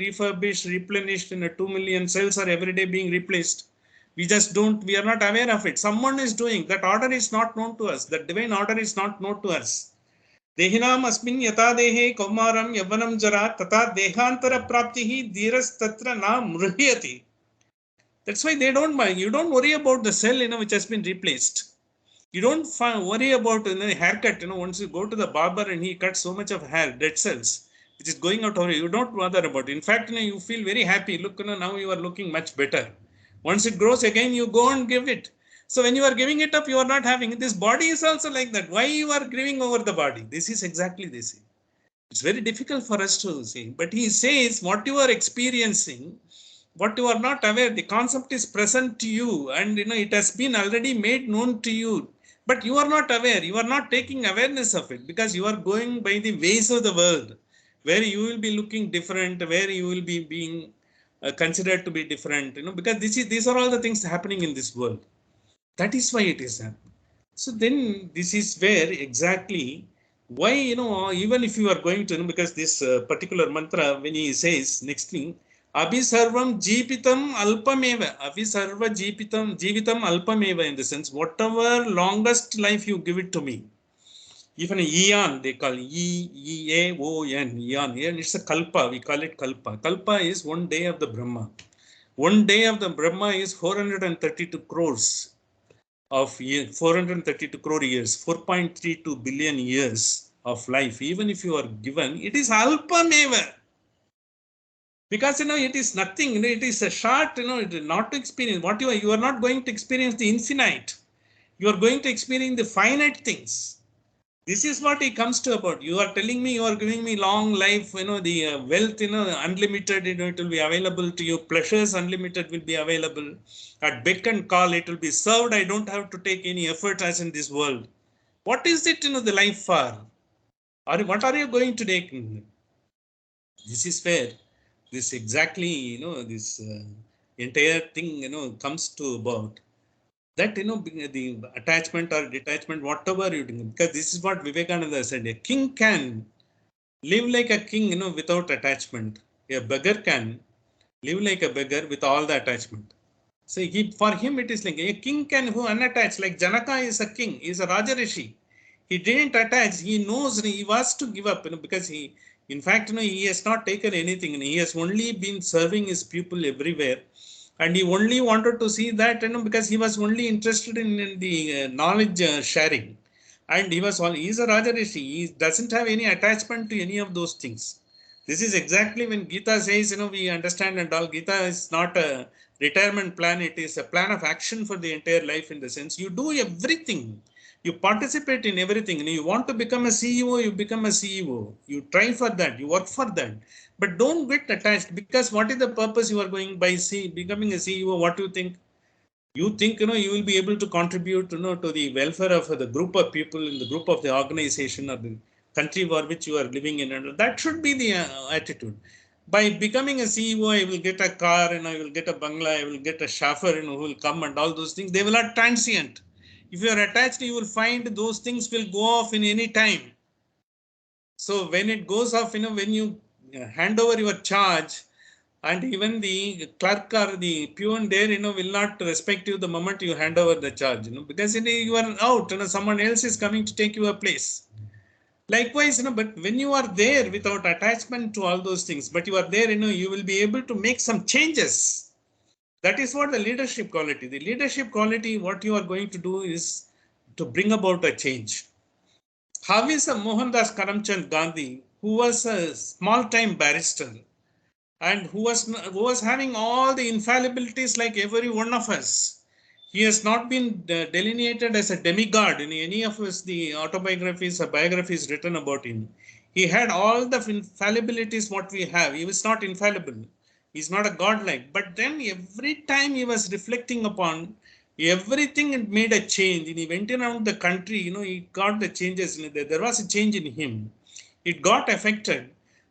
refurbished, replenished, and 2 million cells are every day being replaced. We are not aware of it. Someone is doing that. Order is not known to us. That divine order is not known to us. Dehinam asmin yata dehe kaumaram yavanam jara tata dehantara praptihi dhiras tatra na mruhyati. That's why they don't mind. You don't worry about the cell, which has been replaced. You don't worry about haircut. Once you go to the barber and he cuts so much of hair, dead cells, which is going out over you don't bother about it. In fact, you feel very happy. Look, now you are looking much better. Once it grows again, you go and give it. So when you are giving it up, you are not having it. This body is also like that. Why you are grieving over the body? This is exactly this. It's very difficult for us to see. But he says what you are experiencing, what you are not aware, the concept is present to you, and it has been already made known to you. But you are not aware. You are not taking awareness of it because you are going by the ways of the world, where you will be looking different, where you will be being considered to be different. Because these are all the things happening in this world. That is why it is happening. So then this is where exactly why, even if you are going to, because this particular mantra, when he says next thing, Abhisarvam Jeepitam Alpameva, Abhisarva Jeevitam Alpameva, in the sense, whatever longest life you give it to me. Even a eon, they call E-A-O-N, eon. It's a kalpa, we call it kalpa. Kalpa is 1 day of the Brahma. 1 day of the Brahma is 432 crores of 432 crore years, 4.32 billion years of life. Even if you are given, it is alpameva. Because it is nothing, it is a short, it is not to experience what you are not going to experience the infinite. You are going to experience the finite things. This is what it comes to about. You are telling me, you are giving me long life, the wealth, unlimited, it will be available to you. Pleasures unlimited will be available. At beck and call, it will be served. I don't have to take any effort as in this world. What is it, the life for? Or what are you going to take? This is where this exactly, this entire thing, comes to about. That the attachment or detachment, whatever you do, because this is what Vivekananda said, a king can live like a king without attachment. A beggar can live like a beggar with all the attachment. So for him it is like a king can who unattached, like Janaka is a king, he is a Rajarishi. He didn't attach, he knows he was to give up, because he, in fact, he has not taken anything. He has only been serving his people everywhere. And he only wanted to see that, because he was only interested in the knowledge sharing. And he is a Rajarishi. He doesn't have any attachment to any of those things. This is exactly when Gita says, we understand and all. Gita is not a retirement plan. It is a plan of action for the entire life, in the sense you do everything. You participate in everything. You want to become a CEO, you become a CEO. You try for that. You work for that. But don't get attached, because what is the purpose you are going by becoming a CEO? What do you think? You think, you will be able to contribute, to the welfare of the group of people in the group of the organization or the country for which you are living in. And that should be the attitude. By becoming a CEO, I will get a car and I will get a bangla, I will get a chauffeur, who will come and all those things. They will not transient. If you are attached, you will find those things will go off in any time. So when it goes off, when you hand over your charge, and even the clerk or the peon there, will not respect you the moment you hand over the charge, because you are out, someone else is coming to take your place. Likewise, but when you are there without attachment to all those things, but you are there, you will be able to make some changes. That is what the leadership quality. The leadership quality, what you are going to do is to bring about a change. How is a Mohandas Karamchand Gandhi, who was a small-time barrister, and who was having all the infallibilities like every one of us. He has not been delineated as a demigod in any of the autobiographies or biographies written about him. He had all the infallibilities what we have. He was not infallible. He's not a godlike. But then every time he was reflecting upon everything, made a change. And he went around the country, he got the changes. There was a change in him. It got affected.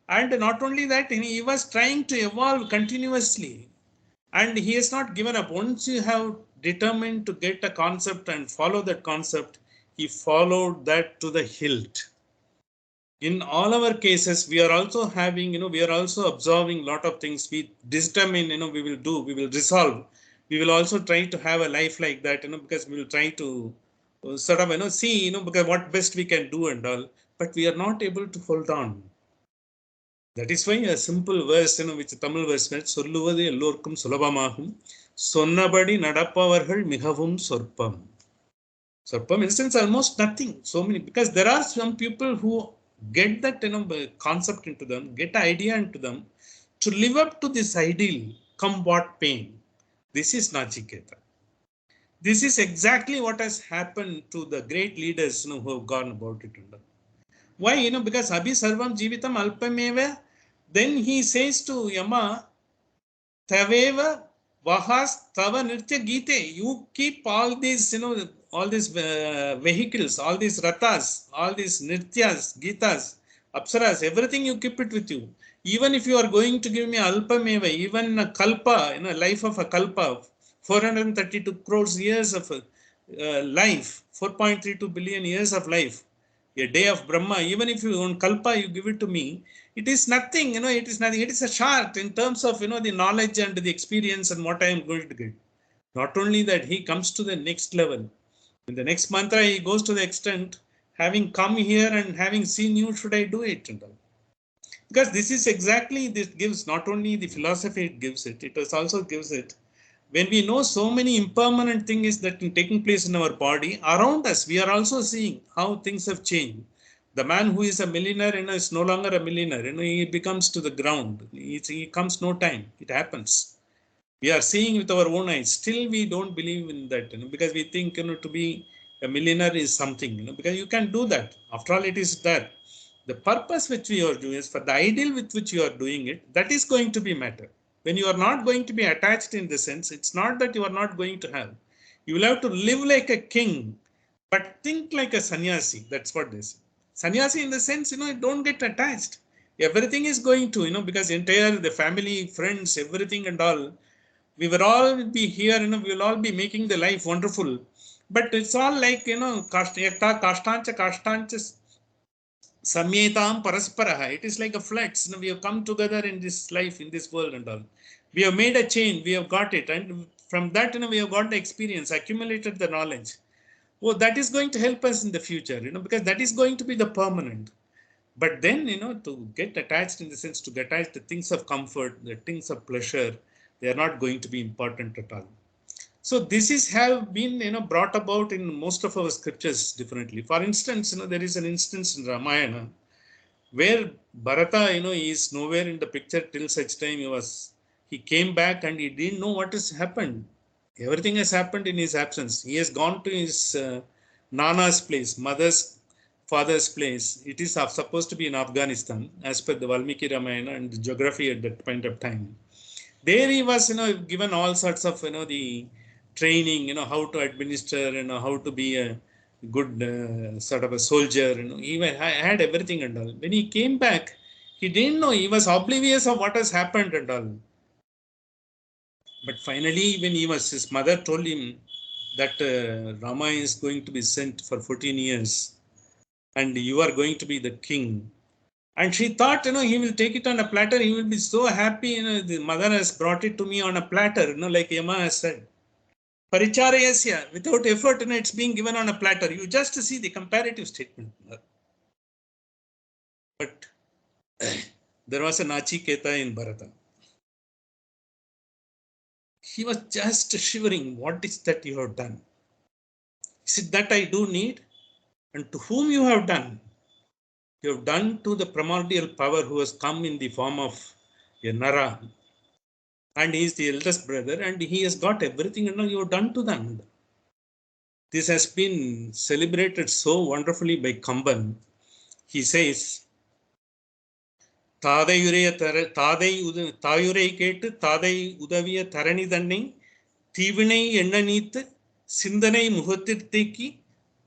And not only that, he was trying to evolve continuously. And he has not given up. Once you have determined to get a concept and follow that concept, he followed that to the hilt. in all our cases, we are also having, we are also observing a lot of things. We determine, we will do, we will resolve. We will also try to have a life like that, because we will try to sort of, see, because what best we can do and all, but we are not able to hold on. That is why a simple verse, which Tamil verse, சொல்லுவது எல்லோருக்கும் சுலபமாகும் சொன்னபடி நடப்பவர்கள் மிகவும் சொற்பம். Sarpam instance almost nothing. So many, because there are some people who get that concept into them, get idea into them, to live up to this ideal, come what pain. This is Nachiketa. This is exactly what has happened to the great leaders, who have gone about it. Why? Because Abhi Sarvam Jivitam Alpameva. Then he says to Yama, Taveva Vahas Tava Nritya Gite. You keep all these, all these vehicles, all these rathas, all these nrityas, gitas, apsaras, everything you keep it with you. Even if you are going to give me alpameva, even a kalpa, life of a kalpa, 432 crores years of life, 4.32 billion years of life, a day of Brahma, even if you own kalpa, you give it to me, it is nothing, it is nothing. It is a chart in terms of, the knowledge and the experience and what I am going to get. Not only that, he comes to the next level. In the next mantra, he goes to the extent, having come here and having seen you, should I do it? And all. Because this is exactly, this gives not only the philosophy, it gives it, it also gives it. When we know so many impermanent things that are taking place in our body, around us, we are also seeing how things have changed. The man who is a millionaire, is no longer a millionaire. He becomes to the ground. He comes no time. It happens. We are seeing with our own eyes. Still, we don't believe in that, because we think, to be a millionaire is something, because you can do that. After all, it is there. The purpose which we are doing is for the ideal with which you are doing it. That is going to be matter. When you are not going to be attached in the sense, it's not that you are not going to have. You will have to live like a king, but think like a sannyasi. That's what they say. Sannyasi in the sense, don't get attached. Everything is going to, because entire the family, friends, everything and all, we will all be here, we will all be making the life wonderful. But it's all like, kashtancha samyetam parasparaha. It is like a floods. We have come together in this life, in this world and all. We have made a chain, we have got it. And from that, we have got the experience, accumulated the knowledge. Oh, that is going to help us in the future, because that is going to be the permanent. But then, to get attached in the sense, to get attached to things of comfort, the things of pleasure, they are not going to be important at all. So this is have been, brought about in most of our scriptures differently. For instance, there is an instance in Ramayana where Bharata, is nowhere in the picture till such time he came back and he didn't know what has happened. Everything has happened in his absence. He has gone to his Nana's place, mother's father's place. It is supposed to be in Afghanistan, as per the Valmiki Ramayana and the geography at that point of time. There he was, given all sorts of, the training, how to administer, how to be a good sort of a soldier. He had everything and all. When he came back, he didn't know. He was oblivious of what has happened and all. But finally, when his mother told him that Rama is going to be sent for 14 years and you are going to be the king. And she thought, he will take it on a platter. He will be so happy. The mother has brought it to me on a platter, like Yama has said. Paricharayasya, without effort, it's being given on a platter. You just see the comparative statement. But there was a Nachiketa in Bharata. He was just shivering. What is that you have done? Is it that I do need? And to whom you have done? You have done to the primordial power who has come in the form of a Nara. And he is the eldest brother and he has got everything and you have done to them. This has been celebrated so wonderfully by Kamban. He says, தாயுரை கேட்டு தாதை உதவிய தரணி தன்னை தீவினை எண்ண நீத்து சிந்தனை முகத்தில் தேக்கி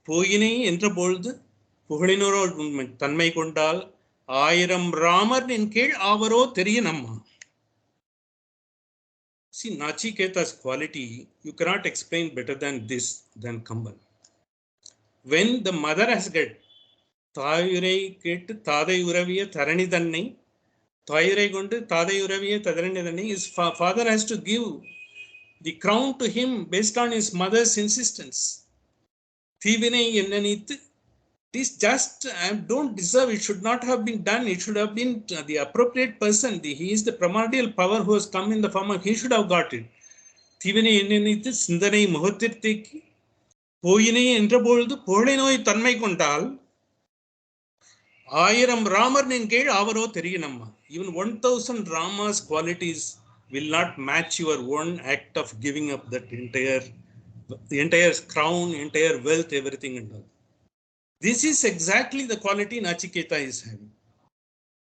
போயினை என்ற பொழுது புகழினோர் தன்மை கொண்டால் ஆயிரம் ராமர் என் கீழ் ஆவரோ தெரிய நம்மா. See, Nachiketa's quality, you cannot explain better than this, than Kamban. When the mother has got தாயுரை கேட்டு தாதை உறவிய தரணி தன்னை, தாயுரை கொண்டு தாதை உறவிய தரணி தன்னை. His father has to give the crown to him based on his mother's insistence. தீவினை என்ன நீத்து, this just I don't deserve, it should not have been done, it should have been the appropriate person, he is the primordial power who has come in the form of, he should have got it. தீவினை என்ன நீத்து சிந்தனை முகத்திற்தேக்கி போயினை என்ற பொழுது புகழை நோய் தன்மை கொண்டால் 1000 ராமர் நின் கீழ் அவரோ தெரியனம்மா. Even 1000 Rama's qualities will not match your one act of giving up that entire crown, entire wealth, everything and all. This is exactly the quality Nachiketa is having.